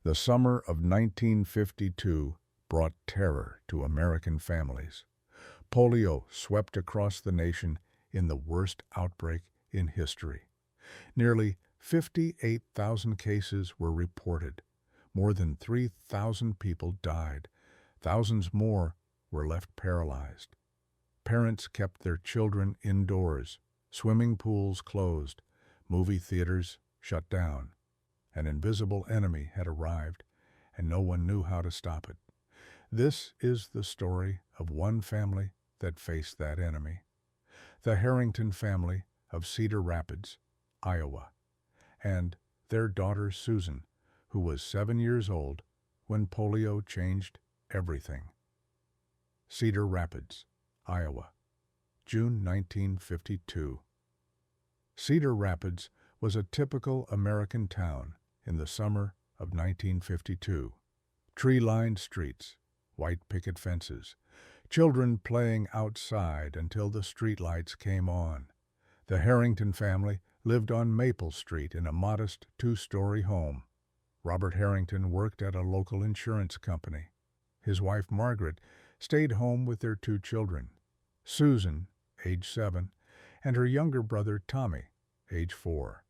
The summer of 1952 brought terror to American families. Polio swept across the nation in the worst outbreak in history. Nearly 58,000 cases were reported. More than 3,000 people died. Thousands more were left paralyzed. Parents kept their children indoors. Swimming pools closed. Movie theaters shut down. An invisible enemy had arrived, and no one knew how to stop it. This is the story of one family that faced that enemy. The Harrington family of Cedar Rapids, Iowa, and their daughter Susan, who was 7 years old when polio changed everything. Cedar Rapids, Iowa, June 1952. Cedar Rapids was a typical American town in the summer of 1952. Tree-lined streets, white picket fences, children playing outside until the streetlights came on. The Harrington family lived on Maple Street in a modest two-story home. Robert Harrington worked at a local insurance company. His wife Margaret stayed home with their 2 children, Susan, age 7, and her younger brother Tommy, age 4.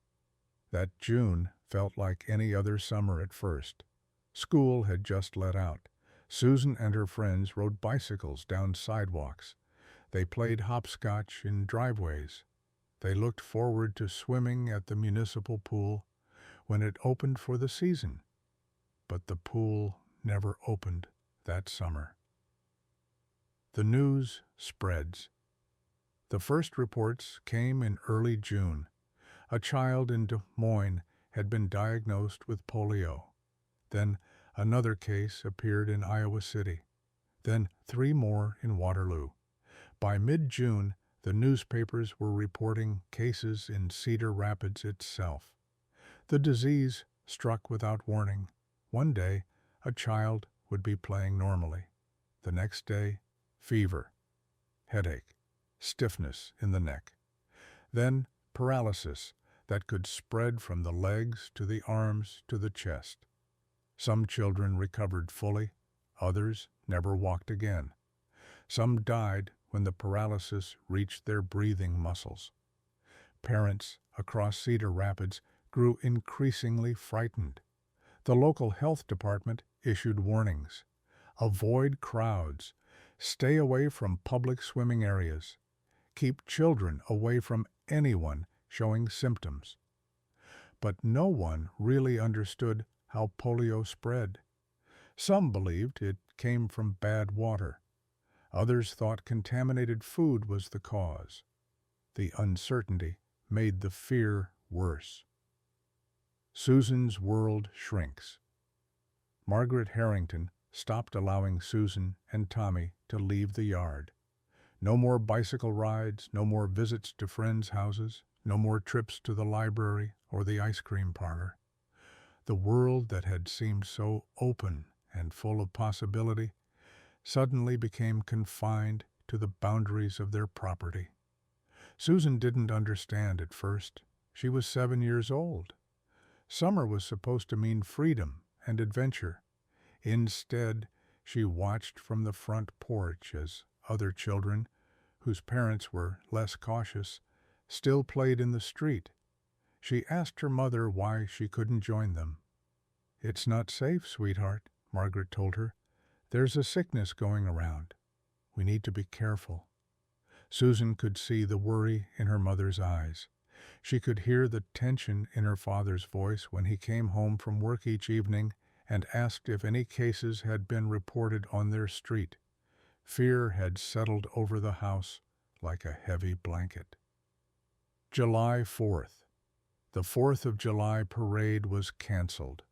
That June felt like any other summer at first. School had just let out. Susan and her friends rode bicycles down sidewalks. They played hopscotch in driveways. They looked forward to swimming at the municipal pool when it opened for the season. But the pool never opened that summer. The news spreads. The first reports came in early June. A child in Des Moines had been diagnosed with polio. Then another case appeared in Iowa City. Then 3 more in Waterloo. By mid-June, the newspapers were reporting cases in Cedar Rapids itself. The disease struck without warning. One day, a child would be playing normally. The next day, fever, headache, stiffness in the neck. Then paralysis that could spread from the legs to the arms to the chest. Some children recovered fully, others never walked again. Some died when the paralysis reached their breathing muscles. Parents across Cedar Rapids grew increasingly frightened. The local health department issued warnings. Avoid crowds. Stay away from public swimming areas. Keep children away from anyone showing symptoms. But no one really understood how polio spread. Some believed it came from bad water. Others thought contaminated food was the cause. The uncertainty made the fear worse. Susan's world shrinks. Margaret Harrington stopped allowing Susan and Tommy to leave the yard. No more bicycle rides, no more visits to friends' houses, no more trips to the library or the ice cream parlor. The world that had seemed so open and full of possibility suddenly became confined to the boundaries of their property. Susan didn't understand at first. She was 7 years old. Summer was supposed to mean freedom and adventure. Instead, she watched from the front porch as other children, whose parents were less cautious, still played in the street. She asked her mother why she couldn't join them. "It's not safe, sweetheart," Margaret told her. "There's a sickness going around. We need to be careful." Susan could see the worry in her mother's eyes. She could hear the tension in her father's voice when he came home from work each evening and asked if any cases had been reported on their street. Fear had settled over the house like a heavy blanket. July 4th. The 4th of July parade was canceled.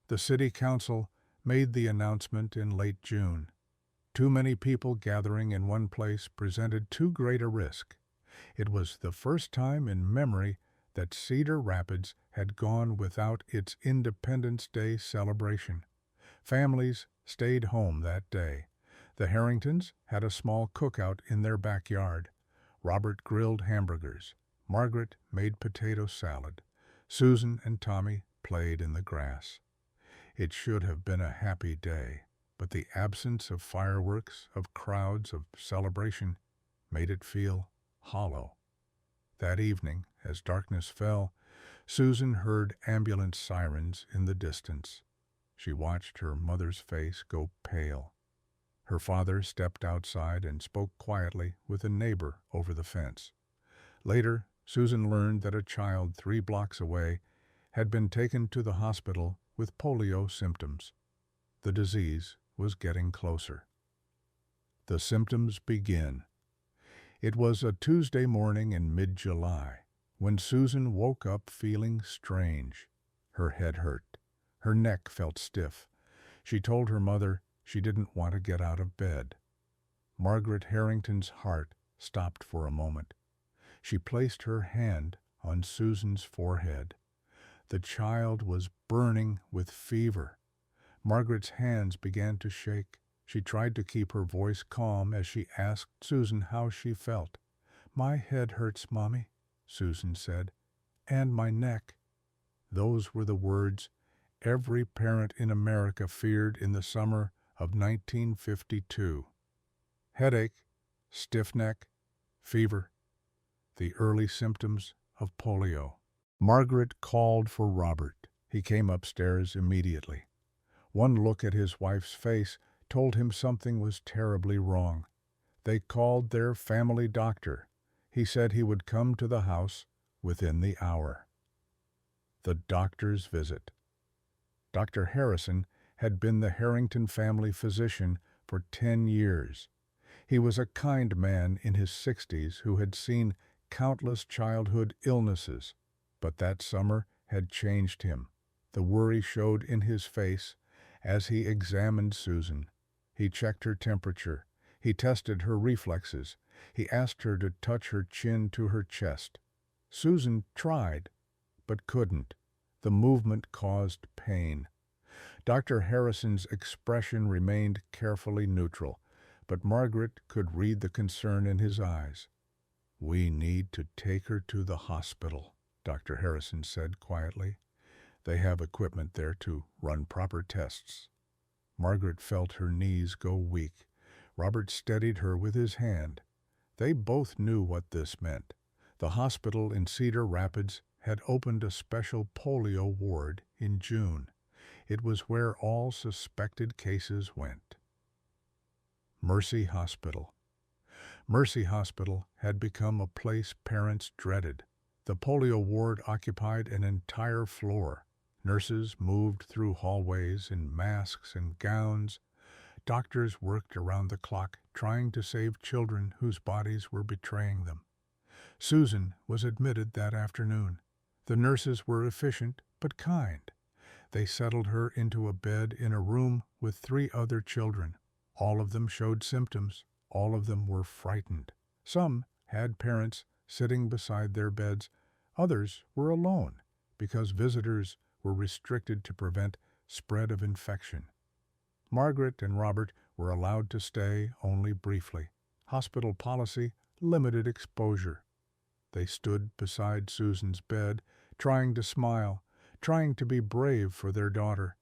The city council made the announcement in late June. Too many people gathering in one place presented too great a risk. It was the first time in memory that Cedar Rapids had gone without its Independence Day celebration. Families stayed home that day. The Harringtons had a small cookout in their backyard. Robert grilled hamburgers. Margaret made potato salad. Susan and Tommy played in the grass. It should have been a happy day, but the absence of fireworks, of crowds, of celebration, made it feel hollow. That evening, as darkness fell, Susan heard ambulance sirens in the distance. She watched her mother's face go pale. Her father stepped outside and spoke quietly with a neighbor over the fence. Later, Susan learned that a child 3 blocks away had been taken to the hospital with polio symptoms. The disease was getting closer. The symptoms begin. It was a Tuesday morning in mid-July when Susan woke up feeling strange. Her head hurt. Her neck felt stiff. She told her mother she didn't want to get out of bed. Margaret Harrington's heart stopped for a moment. She placed her hand on Susan's forehead. The child was burning with fever. Margaret's hands began to shake. She tried to keep her voice calm as she asked Susan how she felt. "My head hurts, Mommy," Susan said, "and my neck." Those were the words every parent in America feared in the summer of 1952. Headache, stiff neck, fever, the early symptoms of polio. Margaret called for Robert. He came upstairs immediately. One look at his wife's face told him something was terribly wrong. They called their family doctor. He said he would come to the house within the hour. The doctor's visit. Dr. Harrison had been the Harrington family physician for 10 years. He was a kind man in his 60s who had seen countless childhood illnesses, but that summer had changed him. The worry showed in his face as he examined Susan. He checked her temperature. He tested her reflexes. He asked her to touch her chin to her chest. Susan tried, but couldn't. The movement caused pain. Dr. Harrison's expression remained carefully neutral, but Margaret could read the concern in his eyes. "We need to take her to the hospital," Dr. Harrison said quietly. "They have equipment there to run proper tests." Margaret felt her knees go weak. Robert steadied her with his hand. They both knew what this meant. The hospital in Cedar Rapids had opened a special polio ward in June. It was where all suspected cases went. Mercy Hospital. Mercy Hospital had become a place parents dreaded. The polio ward occupied an entire floor. Nurses moved through hallways in masks and gowns. Doctors worked around the clock trying to save children whose bodies were betraying them. Susan was admitted that afternoon. The nurses were efficient but kind. They settled her into a bed in a room with 3 other children. All of them showed symptoms. All of them were frightened. Some had parents sitting beside their beds. Others were alone because visitors were restricted to prevent spread of infection. Margaret and Robert were allowed to stay only briefly. Hospital policy limited exposure. They stood beside Susan's bed, trying to smile, trying to be brave for their daughter.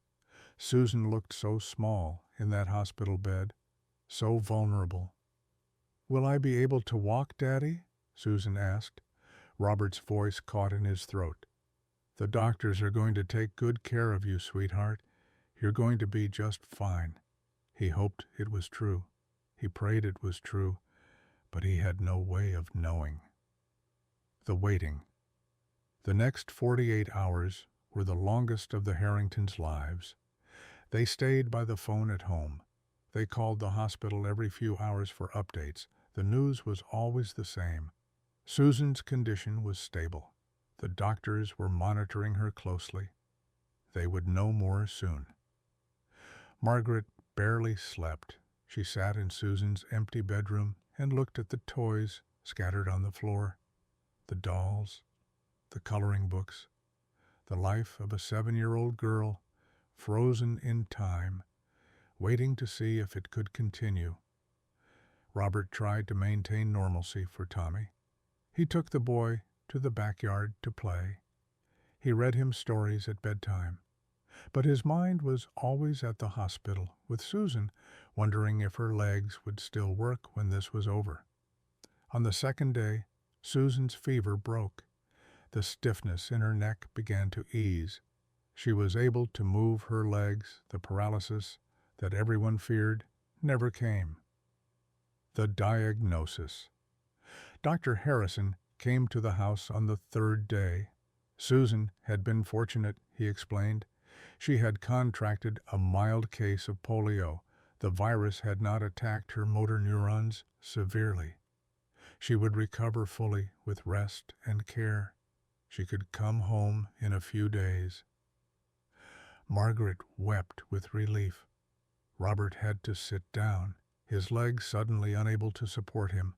Susan looked so small in that hospital bed, so vulnerable. "Will I be able to walk, Daddy?" Susan asked. Robert's voice caught in his throat. "The doctors are going to take good care of you, sweetheart. You're going to be just fine." He hoped it was true. He prayed it was true, but he had no way of knowing. The waiting. The next 48 hours were the longest of the Harringtons' lives. They stayed by the phone at home. They called the hospital every few hours for updates. The news was always the same. Susan's condition was stable. The doctors were monitoring her closely. They would know more soon. Margaret barely slept. She sat in Susan's empty bedroom and looked at the toys scattered on the floor, the dolls, the coloring books, the life of a 7-year-old girl frozen in time, waiting to see if it could continue. Robert tried to maintain normalcy for Tommy. He took the boy to the backyard to play. He read him stories at bedtime. But his mind was always at the hospital, with Susan wondering if her legs would still work when this was over. On the second day, Susan's fever broke. The stiffness in her neck began to ease. She was able to move her legs. The paralysis that everyone feared never came. The diagnosis. Dr. Harrison came to the house on the third day. Susan had been fortunate, he explained. She had contracted a mild case of polio. The virus had not attacked her motor neurons severely. She would recover fully with rest and care. She could come home in a few days. Margaret wept with relief. Robert had to sit down, his legs suddenly unable to support him.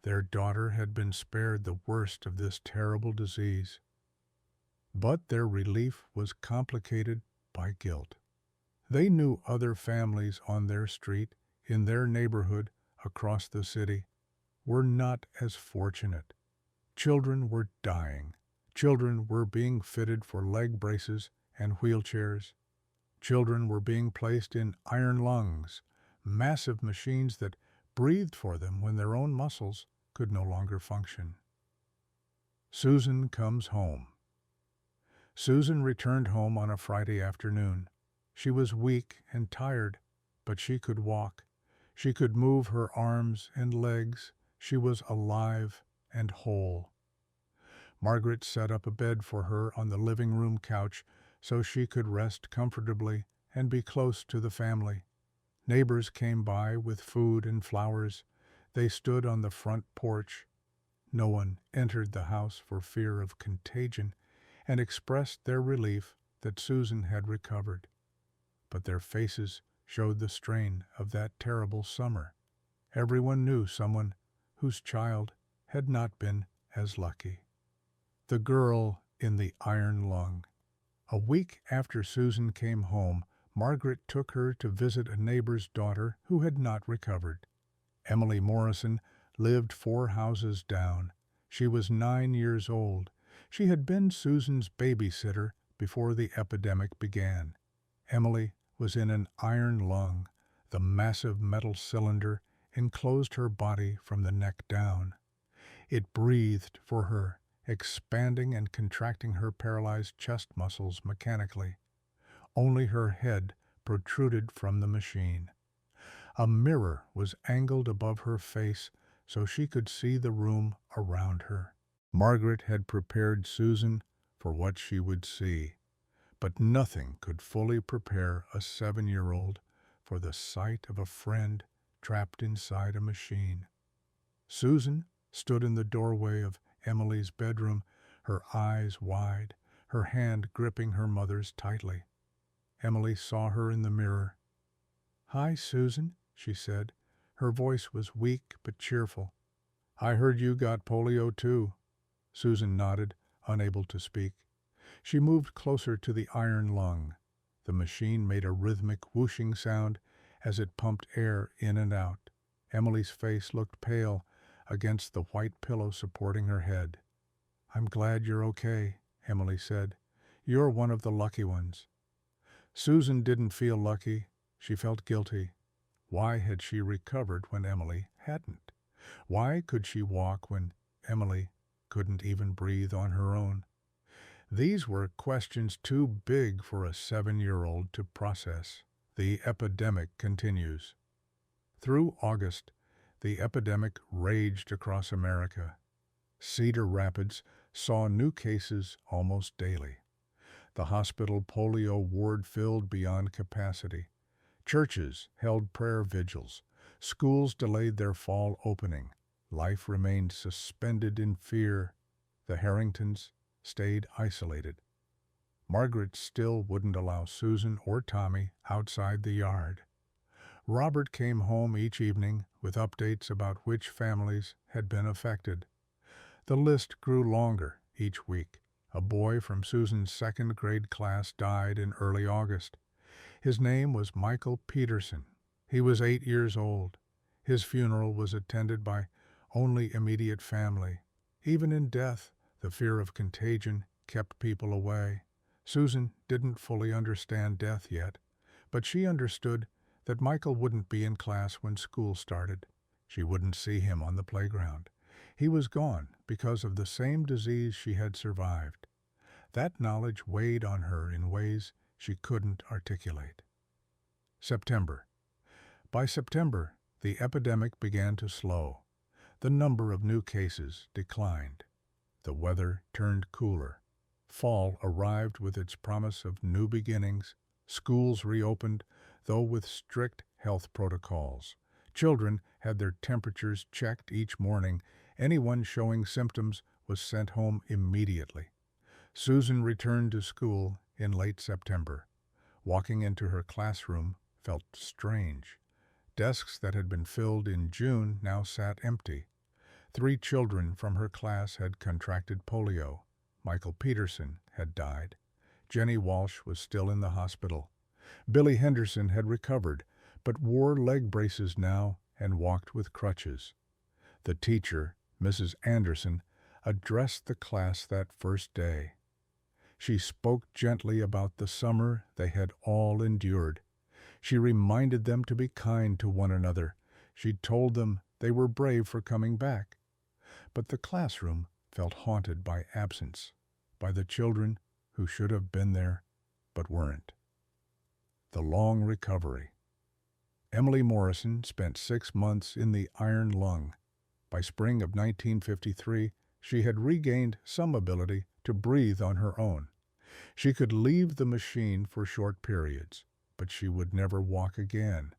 Their daughter had been spared the worst of this terrible disease. But their relief was complicated by guilt. They knew other families on their street, in their neighborhood, across the city, were not as fortunate. Children were dying. Children were being fitted for leg braces and wheelchairs. Children were being placed in iron lungs, massive machines that breathed for them when their own muscles could no longer function. Susan comes home. Susan returned home on a Friday afternoon. She was weak and tired, but she could walk. She could move her arms and legs. She was alive and whole. Margaret set up a bed for her on the living room couch so she could rest comfortably and be close to the family. Neighbors came by with food and flowers. They stood on the front porch. No one entered the house for fear of contagion and expressed their relief that Susan had recovered. But their faces showed the strain of that terrible summer. Everyone knew someone whose child had not been as lucky. The girl in the iron lung. A week after Susan came home, Margaret took her to visit a neighbor's daughter who had not recovered. Emily Morrison lived 4 houses down. She was 9 years old. She had been Susan's babysitter before the epidemic began. Emily was in an iron lung. The massive metal cylinder enclosed her body from the neck down. It breathed for her, expanding and contracting her paralyzed chest muscles mechanically. Only her head protruded from the machine. A mirror was angled above her face so she could see the room around her. Margaret had prepared Susan for what she would see, but nothing could fully prepare a 7-year-old for the sight of a friend trapped inside a machine. Susan stood in the doorway of Emily's bedroom, her eyes wide, her hand gripping her mother's tightly. Emily saw her in the mirror. "Hi, Susan," she said. Her voice was weak but cheerful. "I heard you got polio too." Susan nodded, unable to speak. She moved closer to the iron lung. The machine made a rhythmic whooshing sound as it pumped air in and out. Emily's face looked pale against the white pillow supporting her head. "I'm glad you're okay," Emily said. "You're one of the lucky ones." Susan didn't feel lucky. She felt guilty. Why had she recovered when Emily hadn't? Why could she walk when Emily couldn't even breathe on her own? These were questions too big for a 7-year-old to process. The epidemic continues. Through August, the epidemic raged across America. Cedar Rapids saw new cases almost daily. The hospital polio ward filled beyond capacity. Churches held prayer vigils. Schools delayed their fall opening. Life remained suspended in fear. The Harringtons stayed isolated. Margaret still wouldn't allow Susan or Tommy outside the yard. Robert came home each evening with updates about which families had been affected. The list grew longer each week. A boy from Susan's 2nd grade class died in early August. His name was Michael Peterson. He was 8 years old. His funeral was attended by only immediate family. Even in death, the fear of contagion kept people away. Susan didn't fully understand death yet, but she understood that Michael wouldn't be in class when school started. She wouldn't see him on the playground. He was gone because of the same disease she had survived. That knowledge weighed on her in ways she couldn't articulate. September. By September, the epidemic began to slow. The number of new cases declined. The weather turned cooler. Fall arrived with its promise of new beginnings. Schools reopened, though with strict health protocols. Children had their temperatures checked each morning. Anyone showing symptoms was sent home immediately. Susan returned to school in late September. Walking into her classroom felt strange. Desks that had been filled in June now sat empty. 3 children from her class had contracted polio. Michael Peterson had died. Jenny Walsh was still in the hospital. Billy Henderson had recovered, but wore leg braces now and walked with crutches. The teacher, Mrs. Anderson, addressed the class that first day. She spoke gently about the summer they had all endured. She reminded them to be kind to one another. She told them they were brave for coming back. But the classroom felt haunted by absence, by the children who should have been there but weren't. The long recovery. Emily Morrison spent 6 months in the iron lung. By spring of 1953, she had regained some ability to breathe on her own. She could leave the machine for short periods, but she would never walk again.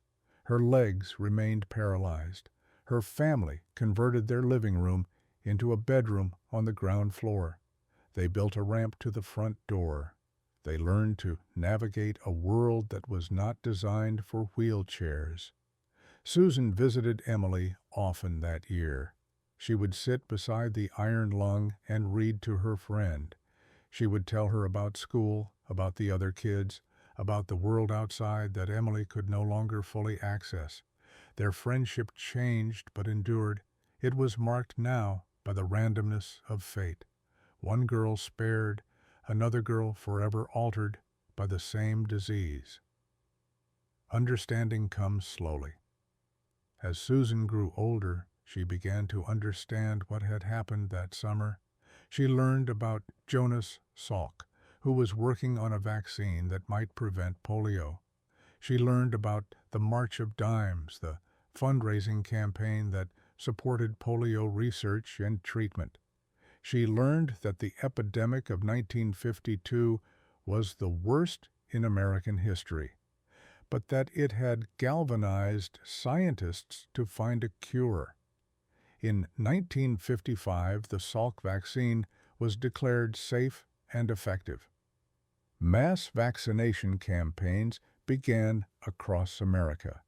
Her legs remained paralyzed. Her family converted their living room into a bedroom on the ground floor. They built a ramp to the front door. They learned to navigate a world that was not designed for wheelchairs. Susan visited Emily often that year. She would sit beside the iron lung and read to her friend. She would tell her about school, about the other kids, about the world outside that Emily could no longer fully access. Their friendship changed but endured. It was marked now by the randomness of fate. One girl spared, another girl forever altered by the same disease. Understanding comes slowly. As Susan grew older, she began to understand what had happened that summer. She learned about Jonas Salk, who was working on a vaccine that might prevent polio. She learned about the March of Dimes, the fundraising campaign that supported polio research and treatment. She learned that the epidemic of 1952 was the worst in American history, but that it had galvanized scientists to find a cure. In 1955, the Salk vaccine was declared safe and effective. Mass vaccination campaigns began across America.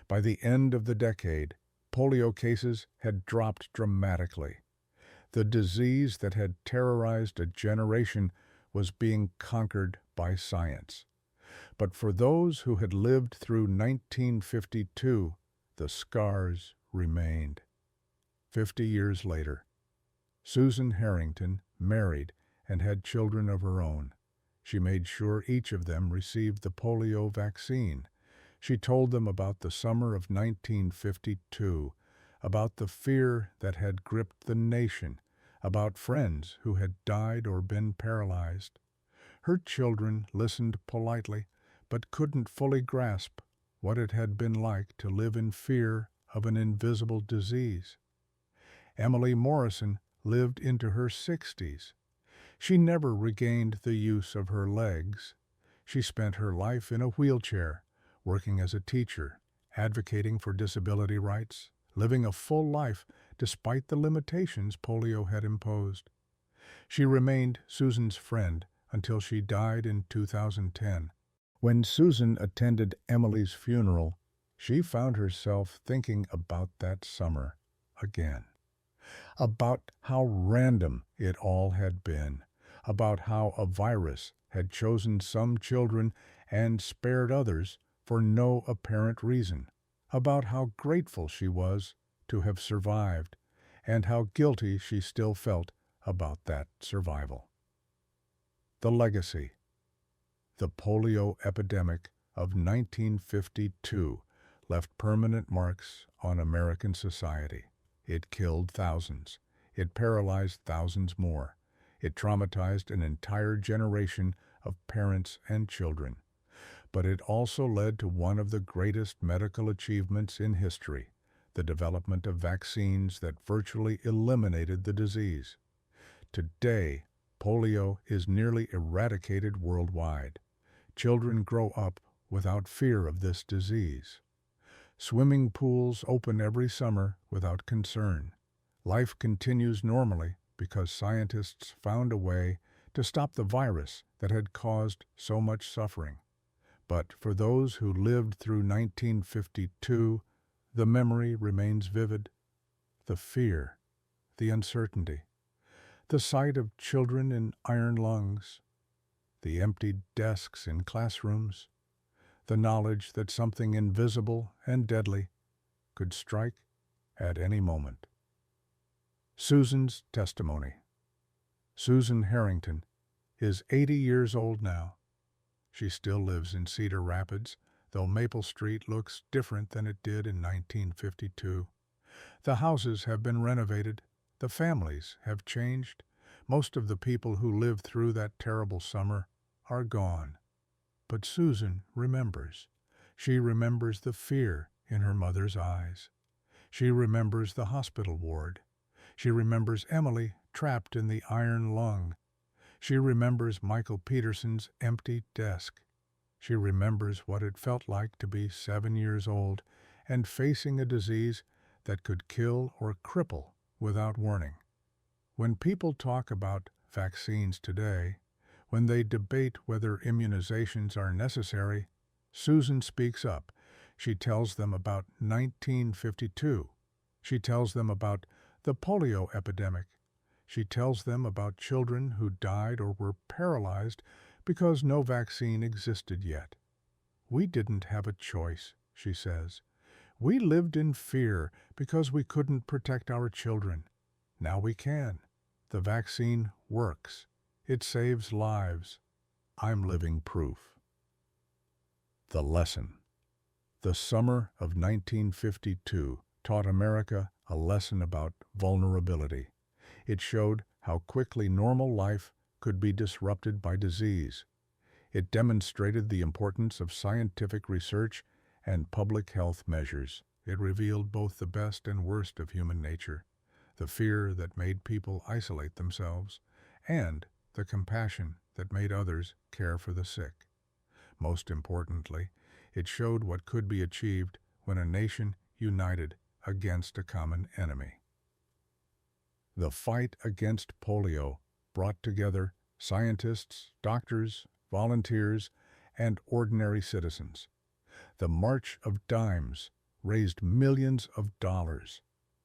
By the end of the decade, polio cases had dropped dramatically. The disease that had terrorized a generation was being conquered by science. But for those who had lived through 1952, the scars remained. 50 years later, Susan Harrington married and had children of her own. She made sure each of them received the polio vaccine. She told them about the summer of 1952, about the fear that had gripped the nation, about friends who had died or been paralyzed. Her children listened politely, but couldn't fully grasp what it had been like to live in fear of an invisible disease. Emily Morrison lived into her 60s. She never regained the use of her legs. She spent her life in a wheelchair, working as a teacher, advocating for disability rights, living a full life despite the limitations polio had imposed. She remained Susan's friend until she died in 2010. When Susan attended Emily's funeral, she found herself thinking about that summer again. About how random it all had been, about how a virus had chosen some children and spared others for no apparent reason, about how grateful she was to have survived, and how guilty she still felt about that survival. The legacy. The polio epidemic of 1952 left permanent marks on American society. It killed thousands. It paralyzed thousands more. It traumatized an entire generation of parents and children. But it also led to one of the greatest medical achievements in history, the development of vaccines that virtually eliminated the disease. Today, polio is nearly eradicated worldwide. Children grow up without fear of this disease. Swimming pools open every summer without concern. Life continues normally because scientists found a way to stop the virus that had caused so much suffering. But for those who lived through 1952, the memory remains vivid. The fear, the uncertainty, the sight of children in iron lungs, the empty desks in classrooms, the knowledge that something invisible and deadly could strike at any moment. Susan's testimony. Susan Harrington is 80 years old now. She still lives in Cedar Rapids, though Maple Street looks different than it did in 1952. The houses have been renovated. The families have changed. Most of the people who lived through that terrible summer are gone. But Susan remembers. She remembers the fear in her mother's eyes. She remembers the hospital ward. She remembers Emily trapped in the iron lung. She remembers Michael Peterson's empty desk. She remembers what it felt like to be 7 years old and facing a disease that could kill or cripple without warning. When people talk about vaccines today, when they debate whether immunizations are necessary, Susan speaks up. She tells them about 1952. She tells them about the polio epidemic. She tells them about children who died or were paralyzed because no vaccine existed yet. We didn't have a choice, she says. We lived in fear because we couldn't protect our children. Now we can. The vaccine works. It saves lives. I'm living proof. The lesson. The summer of 1952 taught America a lesson about vulnerability. It showed how quickly normal life could be disrupted by disease. It demonstrated the importance of scientific research and public health measures. It revealed both the best and worst of human nature, the fear that made people isolate themselves, and the compassion that made others care for the sick. Most importantly, it showed what could be achieved when a nation united against a common enemy. The fight against polio brought together scientists, doctors, volunteers, and ordinary citizens. The March of Dimes raised millions of dollars.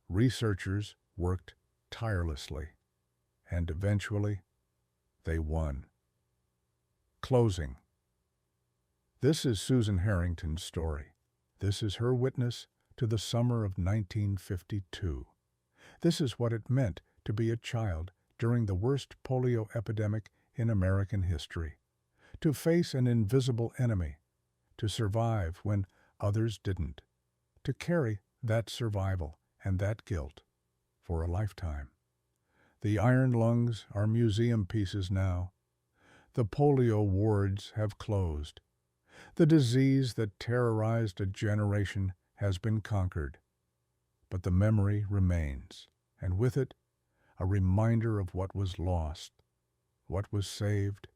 Researchers worked tirelessly, and eventually, they won. Closing. This is Susan Harrington's story. This is her witness to the summer of 1952. This is what it meant to be a child during the worst polio epidemic in American history. To face an invisible enemy. To survive when others didn't. To carry that survival and that guilt for a lifetime. The iron lungs are museum pieces now. The polio wards have closed. The disease that terrorized a generation has been conquered. But the memory remains, and with it, a reminder of what was lost, what was saved,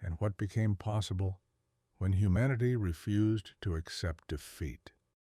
and what became possible when humanity refused to accept defeat.